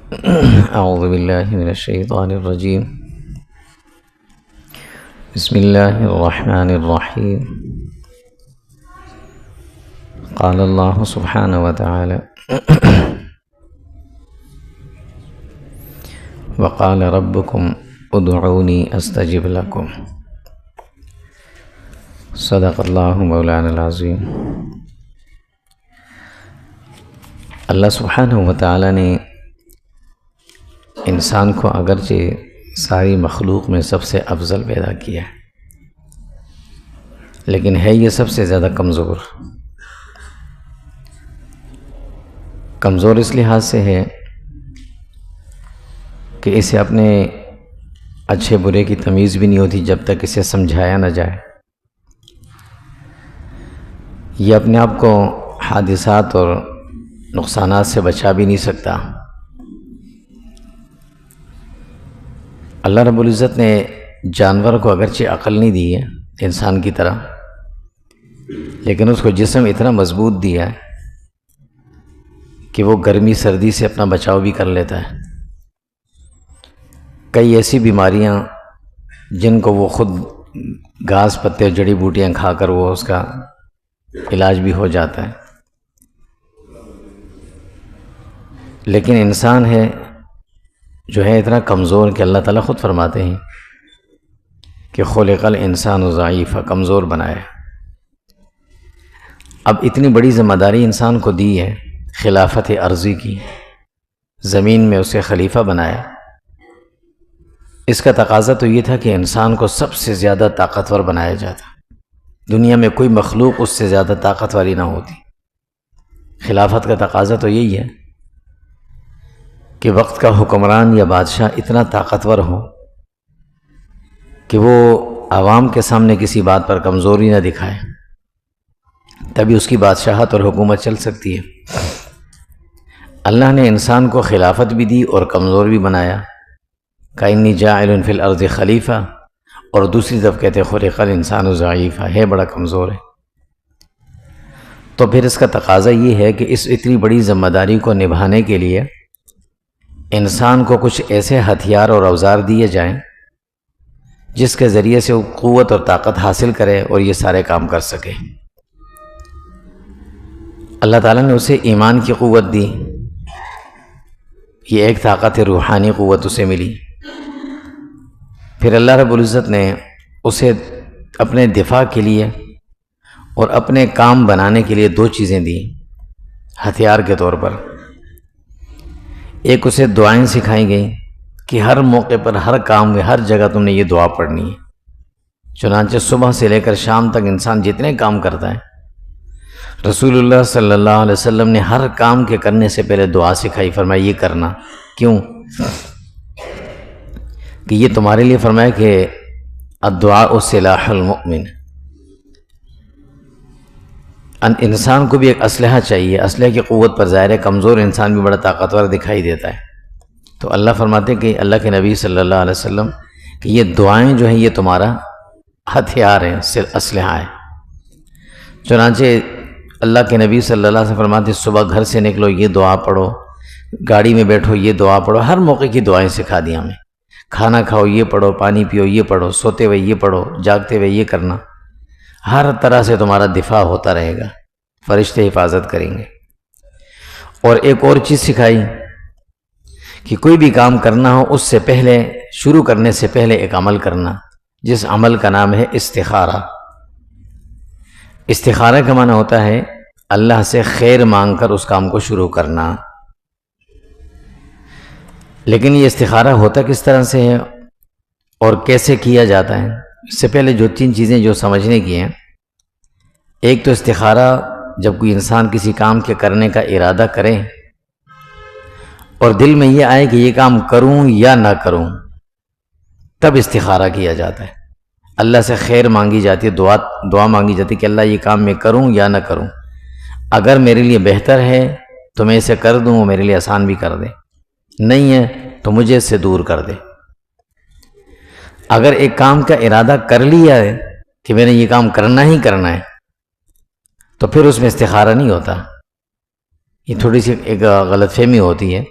اعوذ باللہ من الشیطان الرجیم بسم اللہ الرحمن الرحیم قال اللہ سبحانہ وتعالی وقال ربکم ادعونی استجب لکم صدق اللہ مولانا العظیم۔ اللہ سبحانہ وتعالی نے انسان کو اگرچہ ساری مخلوق میں سب سے افضل پیدا کیا ہے، لیکن ہے یہ سب سے زیادہ کمزور اس لحاظ سے ہے کہ اسے اپنے اچھے برے کی تمیز بھی نہیں ہوتی جب تک اسے سمجھایا نہ جائے۔ یہ اپنے آپ کو حادثات اور نقصانات سے بچا بھی نہیں سکتا۔ اللہ رب العزت نے جانور کو اگرچہ عقل نہیں دی ہے انسان کی طرح، لیکن اس کو جسم اتنا مضبوط دیا ہے کہ وہ گرمی سردی سے اپنا بچاؤ بھی کر لیتا ہے۔ کئی ایسی بیماریاں جن کو وہ خود گھاس پتے اور جڑی بوٹیاں کھا کر وہ اس کا علاج بھی ہو جاتا ہے، لیکن انسان ہے جو ہے اتنا کمزور کہ اللہ تعالیٰ خود فرماتے ہیں کہ خلق الانسان ضعیفا، کمزور بنایا۔ اب اتنی بڑی ذمہ داری انسان کو دی ہے خلافت ارضی کی، زمین میں اسے خلیفہ بنایا۔ اس کا تقاضا تو یہ تھا کہ انسان کو سب سے زیادہ طاقتور بنایا جاتا، دنیا میں کوئی مخلوق اس سے زیادہ طاقت والی نہ ہوتی۔ خلافت کا تقاضا تو یہی ہے کہ وقت کا حکمران یا بادشاہ اتنا طاقتور ہو کہ وہ عوام کے سامنے کسی بات پر کمزوری نہ دکھائے، تبھی اس کی بادشاہت اور حکومت چل سکتی ہے۔ اللہ نے انسان کو خلافت بھی دی اور کمزور بھی بنایا، کَإِنِّی جَاعِلٌ فِی الْأَرْضِ خلیفہ، اور دوسری طرف کہتے خلق الانسان ضعیفا، ہے بڑا کمزور ہے۔ تو پھر اس کا تقاضا یہ ہے کہ اس اتنی بڑی ذمہ داری کو نبھانے کے لیے انسان کو کچھ ایسے ہتھیار اور اوزار دیے جائیں جس کے ذریعے سے وہ قوت اور طاقت حاصل کرے اور یہ سارے کام کر سکے۔ اللہ تعالیٰ نے اسے ایمان کی قوت دی، یہ ایک طاقت روحانی قوت اسے ملی۔ پھر اللہ رب العزت نے اسے اپنے دفاع کے لیے اور اپنے کام بنانے کے لیے دو چیزیں دی ہتھیار کے طور پر۔ ایک اسے دعائیں سکھائی گئیں کہ ہر موقع پر، ہر کام میں، ہر جگہ تم نے یہ دعا پڑھنی ہے۔ چنانچہ صبح سے لے کر شام تک انسان جتنے کام کرتا ہے، رسول اللہ صلی اللہ علیہ وسلم نے ہر کام کے کرنے سے پہلے دعا سکھائی، فرمایا یہ کرنا۔ کیوں؟ کہ یہ تمہارے لیے فرمایا کہ الدعاء سلاح المؤمن، انسان کو بھی ایک اسلحہ چاہیے، اسلحہ کی قوت پر ظاہر ہے کمزور انسان بھی بڑا طاقتور دکھائی دیتا ہے۔ تو اللہ فرماتے کہ اللہ کے نبی صلی اللہ علیہ وسلم کہ یہ دعائیں جو ہیں یہ تمہارا ہتھیار ہے، اسلحہ ہے۔ چنانچہ اللہ کے نبی صلی اللہ علیہ وسلم فرماتے صبح گھر سے نکلو یہ دعا پڑھو، گاڑی میں بیٹھو یہ دعا پڑھو، ہر موقع کی دعائیں سکھا دی ہمیں۔ کھانا کھاؤ یہ پڑھو، پانی پیو یہ پڑھو، سوتے ہوئے یہ پڑھو، جاگتے ہوئے یہ کرنا۔ ہر طرح سے تمہارا دفاع ہوتا رہے گا، فرشتے حفاظت کریں گے۔ اور ایک اور چیز سکھائی کہ کوئی بھی کام کرنا ہو اس سے پہلے، شروع کرنے سے پہلے ایک عمل کرنا، جس عمل کا نام ہے استخارہ۔ استخارہ کا معنی ہوتا ہے اللہ سے خیر مانگ کر اس کام کو شروع کرنا۔ لیکن یہ استخارہ ہوتا کس طرح سے ہے اور کیسے کیا جاتا ہے؟ اس سے پہلے جو تین چیزیں جو سمجھنے کی ہیں، ایک تو استخارہ جب کوئی انسان کسی کام کے کرنے کا ارادہ کرے اور دل میں یہ آئے کہ یہ کام کروں یا نہ کروں، تب استخارہ کیا جاتا ہے۔ اللہ سے خیر مانگی جاتی ہے، دعا مانگی جاتی ہے کہ اللہ یہ کام میں کروں یا نہ کروں، اگر میرے لیے بہتر ہے تو میں اسے کر دوں، وہ میرے لیے آسان بھی کر دے، نہیں ہے تو مجھے اس سے دور کر دے۔ اگر ایک کام کا ارادہ کر لیا ہے کہ میں نے یہ کام کرنا ہی کرنا ہے تو پھر اس میں استخارہ نہیں ہوتا۔ یہ تھوڑی سی ایک غلط فہمی ہوتی ہے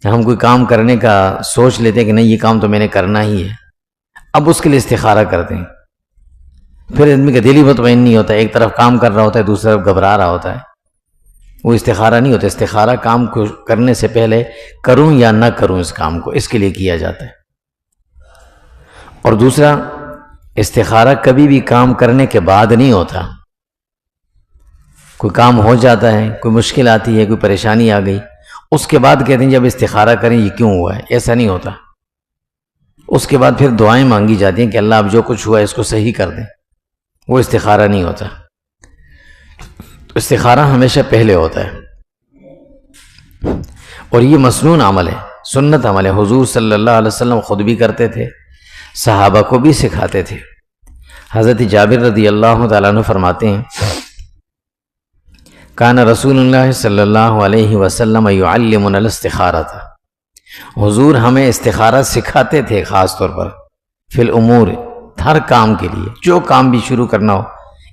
کہ ہم کوئی کام کرنے کا سوچ لیتے ہیں کہ نہیں یہ کام تو میں نے کرنا ہی ہے، اب اس کے لیے استخارہ کرتے ہیں، پھر آدمی کا دل ہی مطمئن نہیں ہوتا، ایک طرف کام کر رہا ہوتا ہے دوسری طرف گھبرا رہا ہوتا ہے، وہ استخارہ نہیں ہوتا۔ استخارہ کام کو کرنے سے پہلے کروں یا نہ کروں اس کام کو، اس کے لیے کیا جاتا ہے۔ اور دوسرا، استخارہ کبھی بھی کام کرنے کے بعد نہیں ہوتا۔ کوئی کام ہو جاتا ہے، کوئی مشکل آتی ہے، کوئی پریشانی آ گئی، اس کے بعد کہتے ہیں جب استخارہ کریں یہ کیوں ہوا ہے، ایسا نہیں ہوتا۔ اس کے بعد پھر دعائیں مانگی جاتی ہیں کہ اللہ اب جو کچھ ہوا ہے اس کو صحیح کر دیں، وہ استخارہ نہیں ہوتا۔ استخارہ ہمیشہ پہلے ہوتا ہے، اور یہ مسنون عمل ہے، سنت عمل ہے۔ حضور صلی اللہ علیہ وسلم خود بھی کرتے تھے، صحابہ کو بھی سکھاتے تھے۔ حضرت جابر رضی اللہ تعالیٰ عنہ فرماتے ہیں کان رسول اللہ صلی اللہ علیہ وسلم یعلمنا الاستخارۃ، حضور ہمیں استخارہ سکھاتے تھے، خاص طور پر فی الامور، ہر کام کے لیے، جو کام بھی شروع کرنا ہو،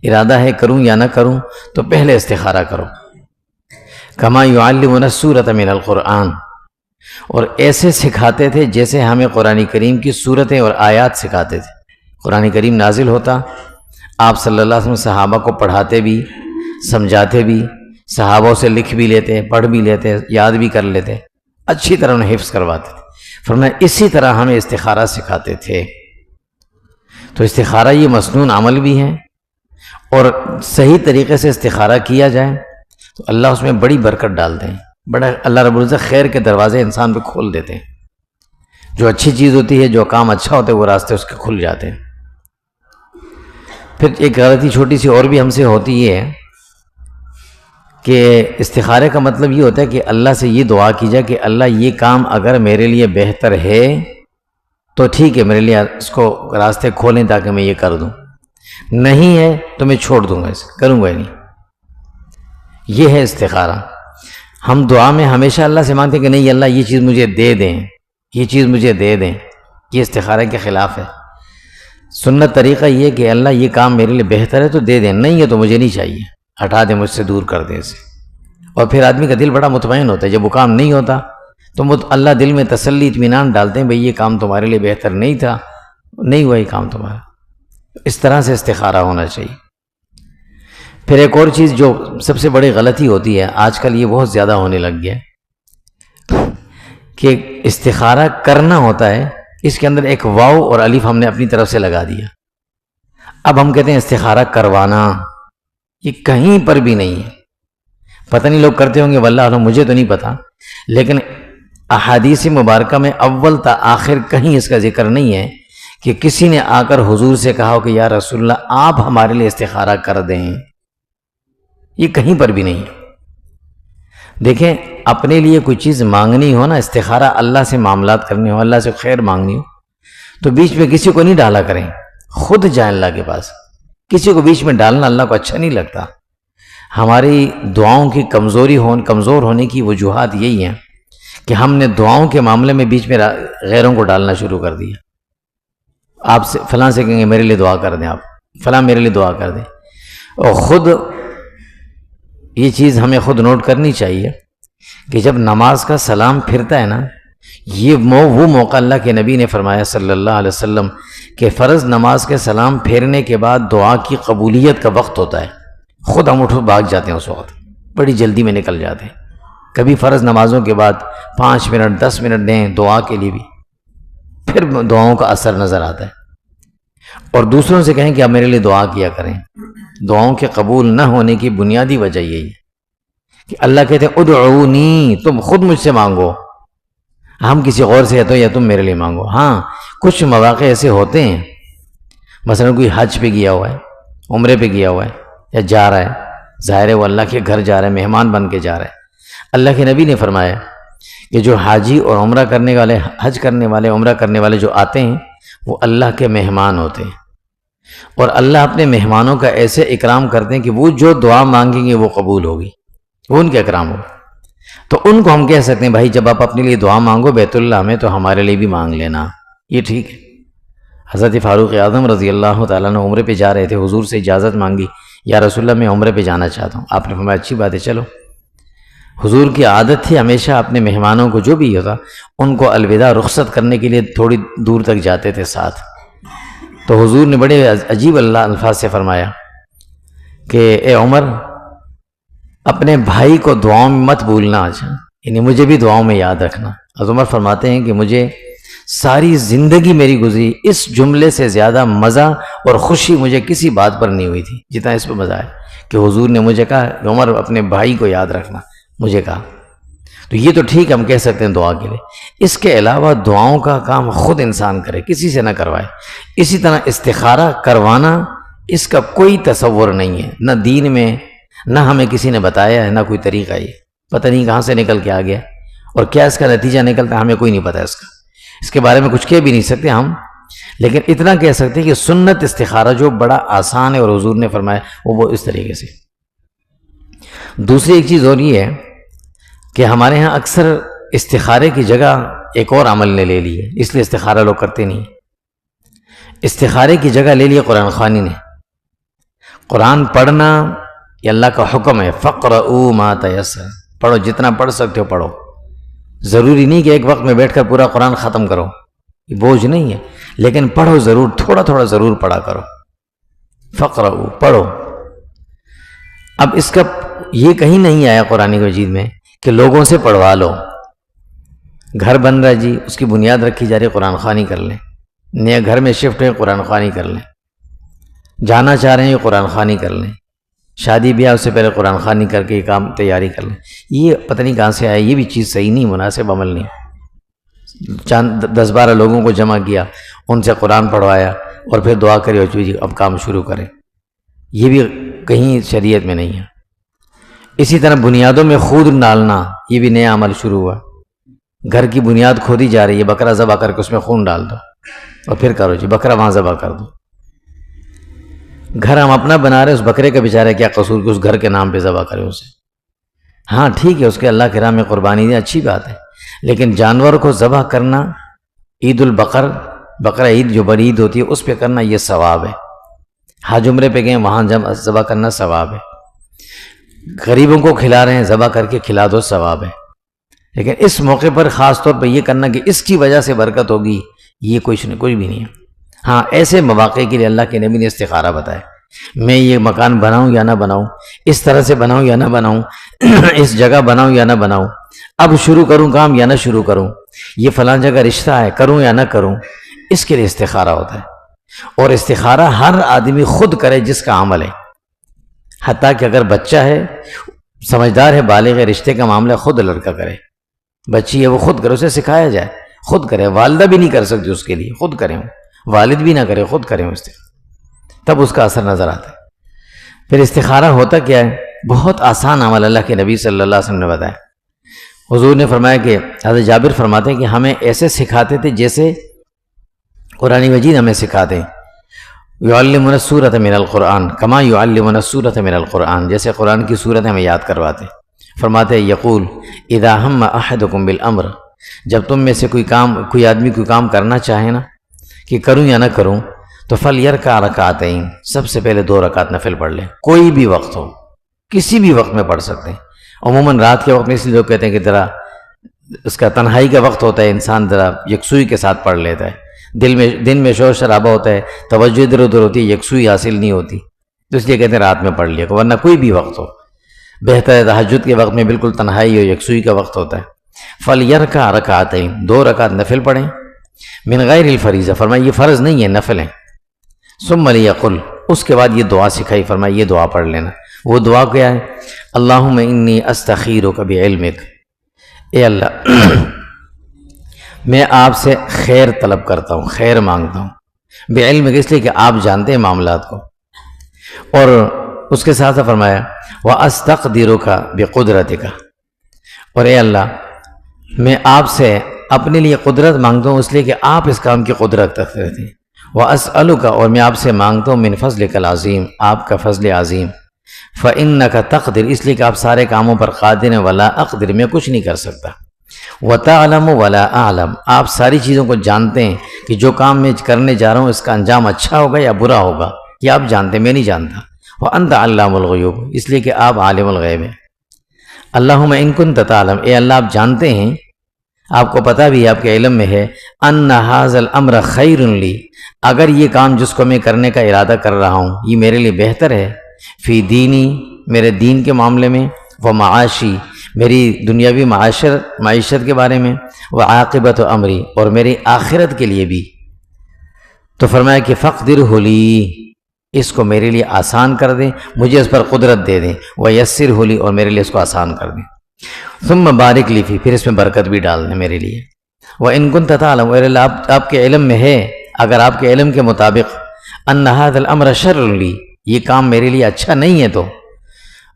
ارادہ ہے کروں یا نہ کروں تو پہلے استخارہ کرو۔ کما یعلمنا السورۃ من القرآن، اور ایسے سکھاتے تھے جیسے ہمیں قرآن کریم کی سورتیں اور آیات سکھاتے تھے۔ قرآن کریم نازل ہوتا، آپ صلی اللہ علیہ وسلم صحابہ کو پڑھاتے بھی، سمجھاتے بھی، صحابوں سے لکھ بھی لیتے، پڑھ بھی لیتے، یاد بھی کر لیتے، اچھی طرح انہیں حفظ کرواتے تھے۔ فرمایا اسی طرح ہمیں استخارہ سکھاتے تھے۔ تو استخارہ یہ مسنون عمل بھی ہے، اور صحیح طریقے سے استخارہ کیا جائے تو اللہ اس میں بڑی برکت ڈالتے ہیں، بڑا اللہ رب العزت خیر کے دروازے انسان پہ کھول دیتے ہیں۔ جو اچھی چیز ہوتی ہے، جو کام اچھا ہوتا ہے، وہ راستے اس کے کھل جاتے ہیں۔ پھر ایک غلطی چھوٹی سی اور بھی ہم سے ہوتی ہے کہ استخارے کا مطلب یہ ہوتا ہے کہ اللہ سے یہ دعا کی جائے کہ اللہ یہ کام اگر میرے لیے بہتر ہے تو ٹھیک ہے، میرے لیے اس کو راستے کھولیں تاکہ میں یہ کر دوں، نہیں ہے تو میں چھوڑ دوں گا، اسے کروں گا نہیں۔ یہ ہے استخارہ۔ ہم دعا میں ہمیشہ اللہ سے مانگتے ہیں کہ نہیں اللہ یہ چیز مجھے دے دیں، یہ چیز مجھے دے دیں، یہ استخارہ کے خلاف ہے۔ سنت طریقہ یہ کہ اللہ یہ کام میرے لیے بہتر ہے تو دے دیں، نہیں ہے تو مجھے نہیں چاہیے، ہٹا دیں، مجھ سے دور کر دیں اسے۔ اور پھر آدمی کا دل بڑا مطمئن ہوتا ہے، جب وہ کام نہیں ہوتا تو اللہ دل میں تسلی اطمینان ڈالتے ہیں، بھئی یہ کام تمہارے لیے بہتر نہیں تھا، نہیں ہوا یہ کام تمہارا۔ اس طرح سے استخارہ ہونا چاہیے۔ پھر ایک اور چیز جو سب سے بڑی غلطی ہوتی ہے، آج کل یہ بہت زیادہ ہونے لگ گیا ہے کہ استخارہ کرنا ہوتا ہے، اس کے اندر ایک واو اور الف ہم نے اپنی طرف سے لگا دیا۔ اب ہم کہتے ہیں استخارہ کروانا، یہ کہیں پر بھی نہیں ہے۔ پتہ نہیں لوگ کرتے ہوں گے، واللہ اعلم، مجھے تو نہیں پتا، لیکن احادیث مبارکہ میں اول تا آخر کہیں اس کا ذکر نہیں ہے کہ کسی نے آ کر حضور سے کہا ہو کہ یا رسول اللہ آپ ہمارے لیے استخارہ کر دیں، یہ کہیں پر بھی نہیں ہے۔ دیکھیں، اپنے لیے کوئی چیز مانگنی ہو نا، استخارہ اللہ سے معاملات کرنے ہو، اللہ سے خیر مانگنی ہو، تو بیچ میں کسی کو نہیں ڈالا کریں، خود جائیں اللہ کے پاس۔ کسی کو بیچ میں ڈالنا اللہ کو اچھا نہیں لگتا۔ ہماری دعاؤں کی کمزور ہونے کی وجوہات یہی ہیں کہ ہم نے دعاؤں کے معاملے میں بیچ میں غیروں کو ڈالنا شروع کر دیا۔ آپ سے فلاں سے کہیں گے میرے لیے دعا کر دیں، آپ فلاں میرے لیے دعا کر دیں، اور خود یہ چیز ہمیں خود نوٹ کرنی چاہیے کہ جب نماز کا سلام پھرتا ہے نا، یہ وہ موقع اللہ کے نبی نے فرمایا صلی اللہ علیہ وسلم کہ فرض نماز کے سلام پھیرنے کے بعد دعا کی قبولیت کا وقت ہوتا ہے۔ خود ہم اٹھو بھاگ جاتے ہیں، اس وقت بڑی جلدی میں نکل جاتے ہیں۔ کبھی فرض نمازوں کے بعد 5 منٹ 10 منٹ دیں دعا کے لیے بھی، پھر دعاؤں کا اثر نظر آتا ہے۔ اور دوسروں سے کہیں کہ آپ میرے لیے دعا کیا کریں۔ دعاؤں کے قبول نہ ہونے کی بنیادی وجہ یہی ہے کہ اللہ کہتے ہیں ادعونی، تم خود مجھ سے مانگو، ہم کسی غور سے تو یا تم میرے لیے مانگو۔ ہاں کچھ مواقع ایسے ہوتے ہیں، مثلا کوئی حج پہ گیا ہوا ہے، عمرے پہ گیا ہوا ہے یا جا رہا ہے، ظاہر ہے وہ اللہ کے گھر جا رہا ہے، مہمان بن کے جا رہا ہے۔ اللہ کے نبی نے فرمایا کہ جو حاجی اور عمرہ کرنے والے، حج کرنے والے، عمرہ کرنے والے جو آتے ہیں وہ اللہ کے مہمان ہوتے ہیں، اور اللہ اپنے مہمانوں کا ایسے اکرام کرتے ہیں کہ وہ جو دعا مانگیں گے وہ قبول ہوگی، وہ ان کے اکرام ہوگا۔ تو ان کو ہم کہہ سکتے ہیں بھائی جب آپ اپنے لیے دعا مانگو بیت اللہ میں تو ہمارے لیے بھی مانگ لینا، یہ ٹھیک ہے۔ حضرت فاروق اعظم رضی اللہ تعالیٰ عنہ عمرے پہ جا رہے تھے، حضور سے اجازت مانگی، یا رسول اللہ میں عمرے پہ جانا چاہتا ہوں۔ آپ نے فرمایا اچھی بات ہے چلو۔ حضور کی عادت تھی ہمیشہ اپنے مہمانوں کو جو بھی ہوتا ان کو الوداع رخصت کرنے کے لیے تھوڑی دور تک جاتے تھے ساتھ. تو حضور نے بڑے عجیب الفاظ سے فرمایا کہ اے عمر اپنے بھائی کو دعاؤں میں مت بھولنا، اچھا یعنی مجھے بھی دعاؤں میں یاد رکھنا. حضرت عمر فرماتے ہیں کہ مجھے ساری زندگی میری گزری اس جملے سے زیادہ مزہ اور خوشی مجھے کسی بات پر نہیں ہوئی تھی جتنا اس پہ مزہ ہے کہ حضور نے مجھے کہا کہ عمر اپنے بھائی کو یاد رکھنا، مجھے کہا. تو یہ تو ٹھیک ہم کہہ سکتے ہیں دعا کے لیے، اس کے علاوہ دعاؤں کا کام خود انسان کرے، کسی سے نہ کروائے. اسی طرح استخارہ کروانا اس کا کوئی تصور نہیں ہے، نہ دین میں، نہ ہمیں کسی نے بتایا ہے، نہ کوئی طریقہ. یہ پتہ نہیں کہاں سے نکل کے آ گیا اور کیا اس کا نتیجہ نکلتا ہے، ہمیں کوئی نہیں پتہ اس کے بارے میں کچھ کہہ بھی نہیں سکتے ہم. لیکن اتنا کہہ سکتے کہ سنت استخارہ جو بڑا آسان ہے اور حضور نے فرمایا وہ اس طریقے سے. دوسری ایک چیز اور یہ ہے کہ ہمارے ہاں اکثر استخارے کی جگہ ایک اور عمل نے لے لی ہے، اس لیے استخارہ لوگ کرتے نہیں. استخارے کی جگہ لے لی قرآن خوانی نے. قرآن پڑھنا یہ اللہ کا حکم ہے، فَقْرَؤُوا مَا تَيَسَّرَ، پڑھو جتنا پڑھ سکتے ہو پڑھو. ضروری نہیں کہ ایک وقت میں بیٹھ کر پورا قرآن ختم کرو، یہ بوجھ نہیں ہے، لیکن پڑھو ضرور، تھوڑا تھوڑا ضرور پڑھا کرو. فَقْرَؤُوا، پڑھو. اب اس کا یہ کہیں نہیں آیا قرآن مجید میں کہ لوگوں سے پڑھوا لو. گھر بن رہا جی، اس کی بنیاد رکھی جا رہی، قرآن خوانی کر لیں. نئے گھر میں شفٹ ہے، قرآن خوانی کر لیں. جانا چاہ رہے ہیں قرآن خوانی کر لیں. شادی بیاہ اس سے پہلے قرآن خوانی کر کے یہ کام تیاری کر لیں. یہ پتہ نہیں کہاں سے آیا، یہ بھی چیز صحیح نہیں، مناسب عمل نہیں. 10-12 لوگوں کو جمع کیا، ان سے قرآن پڑھوایا اور پھر دعا کری اور جی اب کام شروع کریں، یہ بھی کہیں شریعت میں نہیں ہے. اسی طرح بنیادوں میں خود ڈالنا، یہ بھی نیا عمل شروع ہوا. گھر کی بنیاد کھودی جا رہی ہے، بکرا ذبح کر کے اس میں خون ڈال دو اور پھر کرو جی بکرا وہاں ذبح کر دو. گھر ہم اپنا بنا رہے، اس بکرے کا بیچارہ کیا قصور کہ اس گھر کے نام پہ ذبح کرے اسے. ہاں ٹھیک ہے، اس کے اللہ کے راہ میں قربانی دیں، اچھی بات ہے، لیکن جانور کو ذبح کرنا، عید البقر، بقرہ عید جو بڑی عید ہوتی ہے اس پہ کرنا یہ ثواب ہے. حج عمرے پہ گئے وہاں ذبح کرنا ثواب ہے. غریبوں کو کھلا رہے ہیں، ذبح کر کے کھلا دو، ثواب ہے. لیکن اس موقع پر خاص طور پہ یہ کرنا کہ اس کی وجہ سے برکت ہوگی، یہ کوئی بھی نہیں ہے. ہاں ایسے مواقع کے لیے اللہ کے نبی نے استخارہ بتایا، میں یہ مکان بناؤں یا نہ بناؤں، اس طرح سے بناؤں یا نہ بناؤں، اس جگہ بناؤں یا نہ بناؤں، اب شروع کروں کام یا نہ شروع کروں، یہ فلاں جگہ رشتہ ہے کروں یا نہ کروں، اس کے لیے استخارہ ہوتا ہے. اور استخارہ ہر آدمی خود کرے جس کا عمل ہے. حتیٰ کہ اگر بچہ ہے، سمجھدار ہے، بالغ ہے، رشتے کا معاملہ خود لڑکا کرے، بچی ہے وہ خود کرے، اسے سکھایا جائے، خود کرے. والدہ بھی نہیں کر سکتی اس کے لیے، خود کریں، والد بھی نہ کرے، خود کریں استخارہ، تب اس کا اثر نظر آتا ہے. پھر استخارہ ہوتا کیا ہے؟ بہت آسان عمل اللہ کے نبی صلی اللہ علیہ وسلم نے بتایا. حضور نے فرمایا کہ حضرت جابر فرماتے ہیں کہ ہمیں ایسے سکھاتے تھے جیسے قرآن مجید ہمیں سکھاتے ہیں. یعلمنا السورۃ من القرآن کما یعلمنا السورۃ من القرآن، جیسے قرآن کی سورت ہمیں یاد کرواتے. فرماتے یقول اذا ہم احدکم بالامر، جب تم میں سے کوئی آدمی کوئی کام کرنا چاہے نا کہ کروں یا نہ کروں، تو فلیرکع رکعتین، سب سے پہلے 2 رکعت نفل پڑھ لیں. کوئی بھی وقت ہو، کسی بھی وقت میں پڑھ سکتے ہیں. عموماً رات کے وقت میں اس لیے لوگ کہتے ہیں کہ ذرا اس کا تنہائی کا وقت ہوتا ہے، انسان ذرا یکسوئی کے ساتھ پڑھ لیتا ہے. دن میں شور شرابہ ہوتا ہے، توجہ ادھر ادھر ہوتی ہے، یکسوئی حاصل نہیں ہوتی، تو اس لیے کہتے ہیں رات میں پڑھ لیا. ورنہ کوئی بھی وقت ہو، بہتر ہے تہجد کے وقت میں بالکل تنہائی ہو، یکسوئی کا وقت ہوتا ہے. فلیرکع رکعتین، 2 رکعت نفل پڑھیں. من غیر الفریضہ، فرمایا یہ فرض نہیں ہے، نفل ہیں. ثم لیقل، اس کے بعد یہ دعا سکھائی، فرمایا یہ دعا پڑھ لینا. وہ دعا کیا ہے؟ اللہم انی استخیرک بعلمک، اے اللہ میں آپ سے خیر طلب کرتا ہوں، خیر مانگتا ہوں. بعلمک، اس لیے کہ آپ جانتے ہیں معاملات کو. اور اس کے ساتھ فرمایا واستقدرک بقدرتک، اور اے اللہ میں آپ سے اپنے لیے قدرت مانگتا ہوں اس لیے کہ آپ اس کام کی قدرت رکھتے ہیں. واسألک، اور میں آپ سے مانگتا ہوں من فضلک العظیم، آپ کا فضل عظیم. فإنک تقدر، اس لیے کہ آپ سارے کاموں پر قادر ہیں. ولا اقدر، میں کچھ نہیں کر سکتا. وتعلم ولا اعلم، آپ ساری چیزوں کو جانتے ہیں کہ جو کام میں کرنے جا رہا ہوں اس کا انجام اچھا ہوگا یا برا ہوگا، یہ آپ جانتے ہیں، میں نہیں جانتا. وانت علام الغیوب، اس لیے کہ آپ عالم الغیب ہیں. اللہم ان کنت تعلم، اے اللہ آپ جانتے ہیں، آپ کو پتہ بھی آپ کے علم میں ہے، ان ھذا الامر خیر لی، اگر یہ کام جس کو میں کرنے کا ارادہ کر رہا ہوں یہ میرے لیے بہتر ہے، فی دینی، میرے دین کے معاملے میں، و معاشی، میری دنیاوی معیشت کے بارے میں، و عاقبت امری، اور میری آخرت کے لیے بھی، تو فرمایا کہ فقدرہ لی، اس کو میرے لیے آسان کر دیں، مجھے اس پر قدرت دے دیں، ویسرہ لی، اور میرے لیے اس کو آسان کر دیں، ثم بارک لی فی، پھر اس میں برکت بھی ڈال دیں میرے لیے، وَإِن كُنْتَ تَعْلَمُ، اے اللہ آپ کے علم میں ہے، اگر آپ کے علم کے مطابق، ان ھذا الامر شر لی، یہ کام میرے لیے اچھا نہیں ہے، تو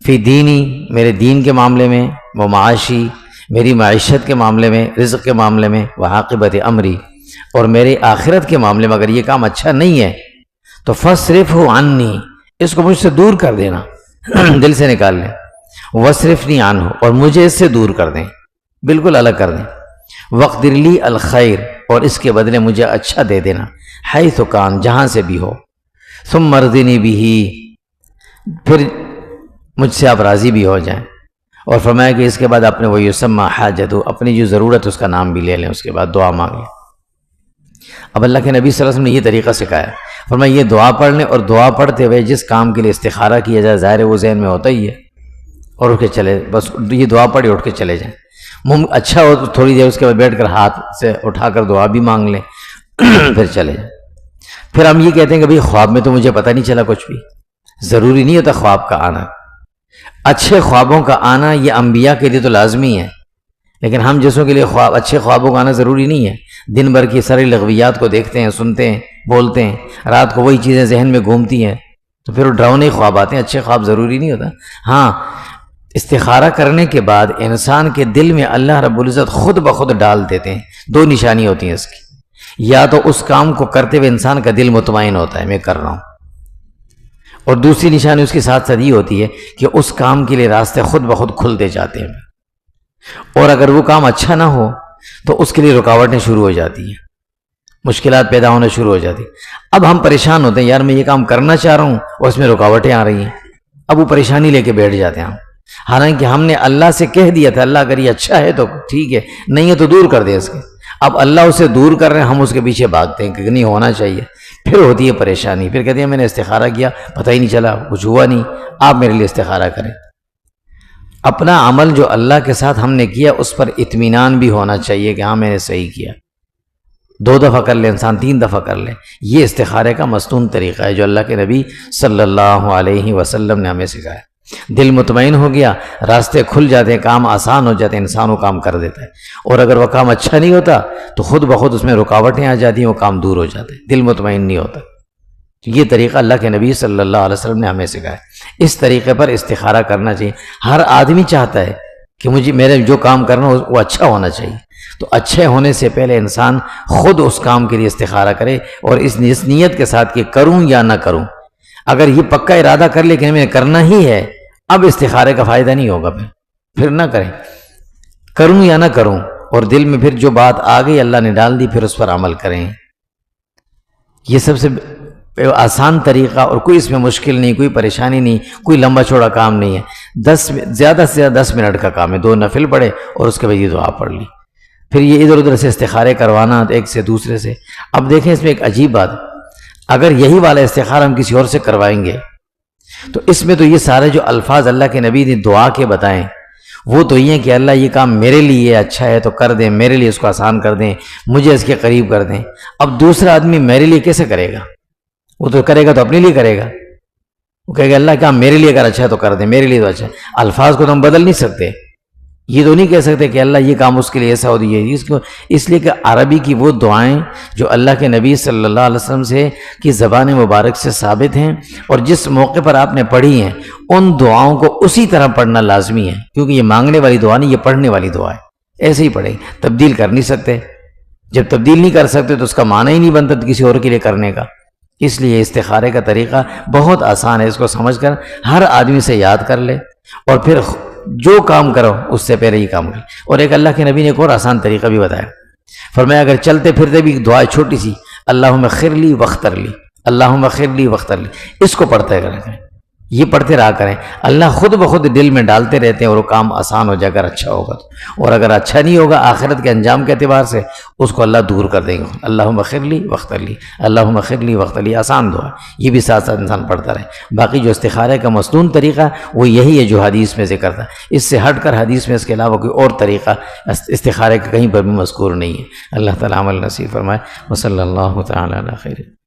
فی دینی، میرے دین کے معاملے میں، و معاشی، میری معیشت کے معاملے میں، رزق کے معاملے میں، و عاقبت امری، اور میری آخرت کے معاملے میں اگر یہ کام اچھا نہیں ہے تو فاصرفہ عنی، اس کو مجھ سے دور کر دینا، دل سے نکال لیں، واصرفنی عنہ، اور مجھے اس سے دور کر دیں، بالکل الگ کر دیں، وقدر لی الخیر، اور اس کے بدلے مجھے اچھا دے دینا، حیث کان، جہاں سے بھی ہو، ثم ارضنی بہ، پھر مجھ سے آپ راضی بھی ہو جائیں، اور فرمایا کہ اس کے بعد اپنے وہ یسمى حاجتہ، اپنی جو ضرورت اس کا نام بھی لے لیں، اس کے بعد دعا مانگ لیں۔ اب اللہ کے نبی صلی اللہ علیہ وسلم نے یہ طریقہ سکھایا، فرمایا یہ دعا پڑھ لیں، اور دعا پڑھتے ہوئے جس کام کے لیے استخارہ کیا جائے، ظاہر ہے وہ ذہن میں ہوتا ہی ہے، اور اٹھ کے چلے، بس یہ دعا پڑھی اٹھ کے چلے جائیں، اچھا ہو تو تھوڑی دیر اس کے بعد بیٹھ کر ہاتھ سے اٹھا کر دعا بھی مانگ لیں، پھر چلے جائیں۔ پھر ہم یہ کہتے ہیں کہ بھئی خواب میں تو مجھے پتہ نہیں چلا کچھ بھی، ضروری نہیں ہوتا خواب کا آنا، اچھے خوابوں کا آنا یہ انبیاء کے لیے تو لازمی ہے، لیکن ہم جیسوں کے لیے اچھے خوابوں کا آنا ضروری نہیں ہے۔ دن بھر کی ساری لغویات کو دیکھتے ہیں، سنتے ہیں، بولتے ہیں، رات کو وہی چیزیں ذہن میں گھومتی ہیں، تو پھر وہ ڈراؤنے خواب آتے ہیں، اچھے خواب ضروری نہیں ہوتا۔ ہاں، استخارہ کرنے کے بعد انسان کے دل میں اللہ رب العزت خود بخود ڈال دیتے ہیں، دو نشانی ہوتی ہیں اس کی، یا تو اس کام کو کرتے ہوئے انسان کا دل مطمئن ہوتا ہے میں کر رہا ہوں، اور دوسری نشانی اس کے ساتھ ساتھ یہ ہوتی ہے کہ اس کام کے لیے راستے خود بخود کھلتے جاتے ہیں، اور اگر وہ کام اچھا نہ ہو تو اس کے لیے رکاوٹیں شروع ہو جاتی ہیں، مشکلات پیدا ہونا شروع ہو جاتی ہیں۔ اب ہم پریشان ہوتے ہیں، یار میں یہ کام کرنا چاہ رہا ہوں اور اس میں رکاوٹیں آ رہی ہیں، اب وہ پریشانی لے کے بیٹھ جاتے ہیں ہم، حالانکہ ہم نے اللہ سے کہہ دیا تھا اللہ اگر یہ اچھا ہے تو ٹھیک ہے، نہیں ہے تو دور کر دے اس کے۔ اب اللہ اسے دور کر رہے ہیں، ہم اس کے پیچھے بھاگتے ہیں کہ نہیں ہونا چاہیے، پھر ہوتی ہے پریشانی، پھر کہتے ہیں میں نے استخارہ کیا پتہ ہی نہیں چلا، کچھ ہوا نہیں۔ آپ میرے لیے استخارہ کریں، اپنا عمل جو اللہ کے ساتھ ہم نے کیا اس پر اطمینان بھی ہونا چاہیے کہ ہاں میں نے صحیح کیا، 2 دفعہ کر لے انسان، 3 دفعہ کر لے، یہ استخارے کا مستون طریقہ ہے جو اللہ کے نبی صلی اللہ علیہ وسلم نے ہمیں سکھایا۔ دل مطمئن ہو گیا، راستے کھل جاتے ہیں، کام آسان ہو جاتے ہیں، انسان وہ کام کر دیتا ہے، اور اگر وہ کام اچھا نہیں ہوتا تو خود بخود اس میں رکاوٹیں آ جاتی ہیں، وہ کام دور ہو جاتے ہیں، دل مطمئن نہیں ہوتا۔ تو یہ طریقہ اللہ کے نبی صلی اللہ علیہ وسلم نے ہمیں سکھایا، اس طریقے پر استخارہ کرنا چاہیے۔ ہر آدمی چاہتا ہے کہ میرے جو کام کرنا ہو وہ اچھا ہونا چاہیے، تو اچھے ہونے سے پہلے انسان خود اس کام کے لیے استخارہ کرے، اور اس نیت کے ساتھ کہ کروں یا نہ کروں۔ اگر یہ پکا ارادہ کر لے کہ میں کرنا ہی ہے، اب استخارے کا فائدہ نہیں ہوگا، پھر نہ کریں، کروں یا نہ کروں، اور دل میں پھر جو بات آ گئی اللہ نے ڈال دی پھر اس پر عمل کریں۔ یہ سب سے آسان طریقہ، اور کوئی اس میں مشکل نہیں، کوئی پریشانی نہیں، کوئی لمبا چوڑا کام نہیں ہے، زیادہ سے زیادہ 10 منٹ کا کام ہے، 2 نفل پڑھے اور اس کے بعد یہ دعا پڑھ لی، پھر یہ ادھر ادھر سے استخارے کروانا ایک سے دوسرے سے۔ اب دیکھیں اس میں ایک عجیب بات، اگر یہی والا استخارہ ہم کسی اور سے کروائیں گے تو اس میں تو یہ سارے جو الفاظ اللہ کے نبی نے دعا کے بتائیں وہ تو یہ ہیں کہ اللہ یہ کام میرے لیے اچھا ہے تو کر دیں، میرے لیے اس کو آسان کر دیں، مجھے اس کے قریب کر دیں۔ اب دوسرا آدمی میرے لیے کیسے کرے گا؟ وہ تو کرے گا تو اپنے لیے کرے گا، وہ کہے گا اللہ کام میرے لیے اگر اچھا ہے تو کر دیں، میرے لیے تو اچھا ہے۔ الفاظ کو تو ہم بدل نہیں سکتے، یہ تو نہیں کہہ سکتے کہ اللہ یہ کام اس کے لیے ایسا ہو دیے، اس لیے کہ عربی کی وہ دعائیں جو اللہ کے نبی صلی اللہ علیہ وسلم سے کی زبان مبارک سے ثابت ہیں اور جس موقع پر آپ نے پڑھی ہیں ان دعاؤں کو اسی طرح پڑھنا لازمی ہے، کیونکہ یہ مانگنے والی دعا نہیں، یہ پڑھنے والی دعا ہے، ایسے ہی پڑھیں، تبدیل کر نہیں سکتے۔ جب تبدیل نہیں کر سکتے تو اس کا معنی ہی نہیں بنتا کسی اور کے لیے کرنے کا۔ اس لیے استخارے کا طریقہ بہت آسان ہے، اس کو سمجھ کر ہر آدمی سے یاد کر لے اور پھر جو کام کرو اس سے پہلے یہ کام کرے۔ اور ایک اللہ کے نبی نے ایک اور آسان طریقہ بھی بتایا، فرمایا اگر چلتے پھرتے بھی دعا چھوٹی سی، اللہم اغفر لی واختر لی، اللہم اغفر لی واختر لی، اس کو پڑھتے کریں، یہ پڑھتے رہا کریں، اللہ خود بخود دل میں ڈالتے رہتے ہیں اور وہ کام آسان ہو جائے اگر اچھا ہوگا تو، اور اگر اچھا نہیں ہوگا آخرت کے انجام کے اعتبار سے اس کو اللہ دور کر دیں گے۔ اللہم اغفر لی واغفر لی، اللہم اغفر لی واغفر لی، آسان دعا، یہ بھی ساتھ ساتھ انسان پڑھتا رہے۔ باقی جو استخارے کا مسنون طریقہ وہ یہی ہے جو حدیث میں ذکر تھا، اس سے ہٹ کر حدیث میں اس کے علاوہ کوئی اور طریقہ استخارے کا کہیں پر بھی مذکور نہیں ہے۔ اللہ تعالیٰ عمل نصیب فرمائے۔ وصلی اللہ تعالیٰ علی خیر۔